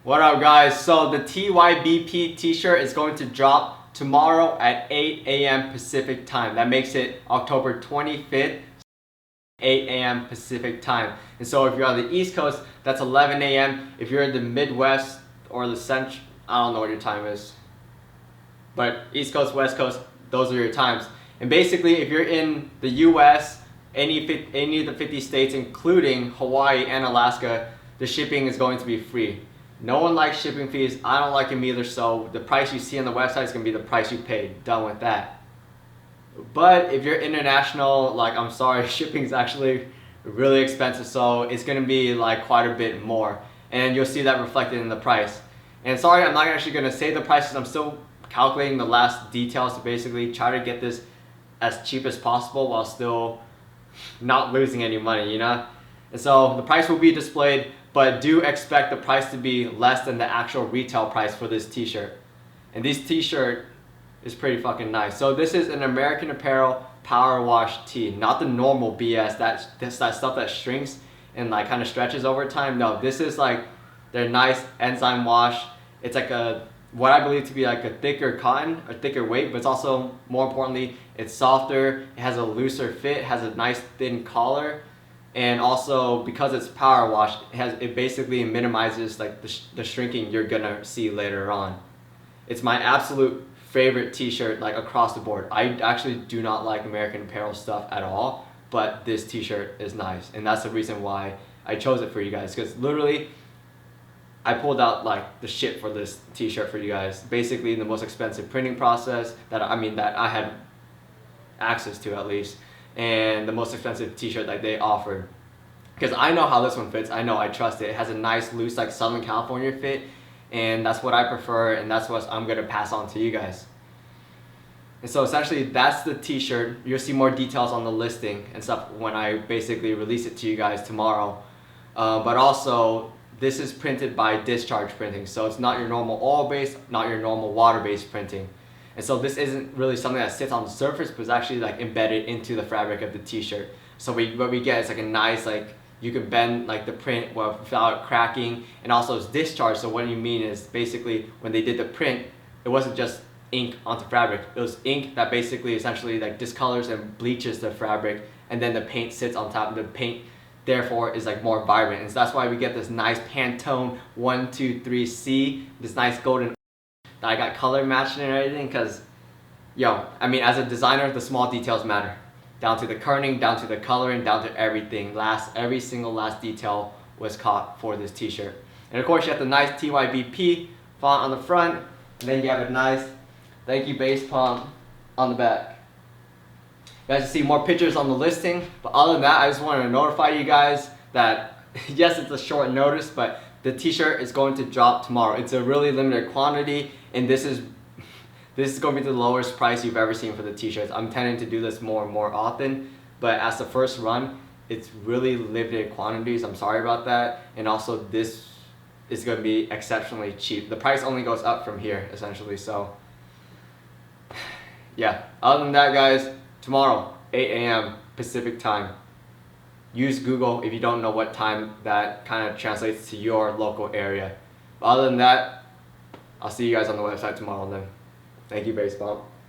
What up, guys? So the TYBP t-shirt is going to drop tomorrow at 8 a.m. Pacific time. That makes it October 25th, 8 a.m. Pacific time. And so if you're on the East Coast, that's 11 a.m. If you're in the Midwest or the Central, I don't know what your time is. But East Coast, West Coast, those are your times. And basically, if you're in the US, any of the 50 states, including Hawaii and Alaska, the shipping is going to be free. No one likes shipping fees. I don't like them either, so the price you see on the website is going to be the price you pay. Done with that. But if you're international, like, I'm sorry, shipping is actually really expensive, so it's going to be like quite a bit more. And you'll see that reflected in the price. And sorry, I'm not actually going to say the prices. I'm still calculating the last details to basically try to get this as cheap as possible while still not losing any money, you know? And so the price will be displayed, but do expect the price to be less than the actual retail price for this t-shirt. And this t-shirt is pretty fucking nice. So this is an American Apparel Power Wash tee, not the normal BS, that stuff that shrinks and like kind of stretches over time. No, this is like their nice enzyme wash. It's like what I believe to be like a thicker cotton, a thicker weight, but it's also, more importantly, it's softer, it has a looser fit, has a nice thin collar, and also because it's power wash, it basically minimizes like the shrinking you're gonna see later on. It's my absolute favorite t-shirt, like across the board. I actually do not like American Apparel stuff at all, but this t-shirt is nice, and that's the reason why I chose it for you guys, because literally I pulled out like the shit for this t-shirt for you guys. Basically the most expensive printing process that I had access to, at least, and the most expensive t-shirt that they offered. Because I know how this one fits. I know, I trust it. It has a nice loose like Southern California fit, and that's what I prefer, and that's what I'm gonna pass on to you guys. And so essentially that's the t-shirt. You'll see more details on the listing and stuff when I basically release it to you guys tomorrow. But also, this is printed by discharge printing, so it's not your normal oil-based, not your normal water-based printing. And so this isn't really something that sits on the surface, but it's actually like embedded into the fabric of the t-shirt. So what we get is like a nice, like, you can bend like the print without cracking, and also it's discharged. So what you mean is basically when they did the print, it wasn't just ink onto fabric. It was ink that basically essentially like discolors and bleaches the fabric, and then the paint sits on top of the paint. Therefore is like more vibrant, and so that's why we get this nice Pantone 123C, this nice golden that I got color matching and everything, because yo, I mean, as a designer, the small details matter, down to the kerning, down to the coloring, down to everything. Every single last detail was caught for this t-shirt. And of course you have the nice TYBP font on the front, and then you have a nice thank you base Pomp on the back. You guys can see more pictures on the listing, but other than that, I just wanted to notify you guys that yes, it's a short notice, but the t-shirt is going to drop tomorrow. It's a really limited quantity, and this is going to be the lowest price you've ever seen for the t-shirts. I'm tending to do this more and more often, but as the first run, it's really limited quantities. I'm sorry about that. And also this is going to be exceptionally cheap. The price only goes up from here, essentially. So yeah, other than that, guys, tomorrow, 8 a.m. Pacific time. Use Google if you don't know what time that kind of translates to your local area. But other than that, I'll see you guys on the website tomorrow then. Thank you, Base Pomp.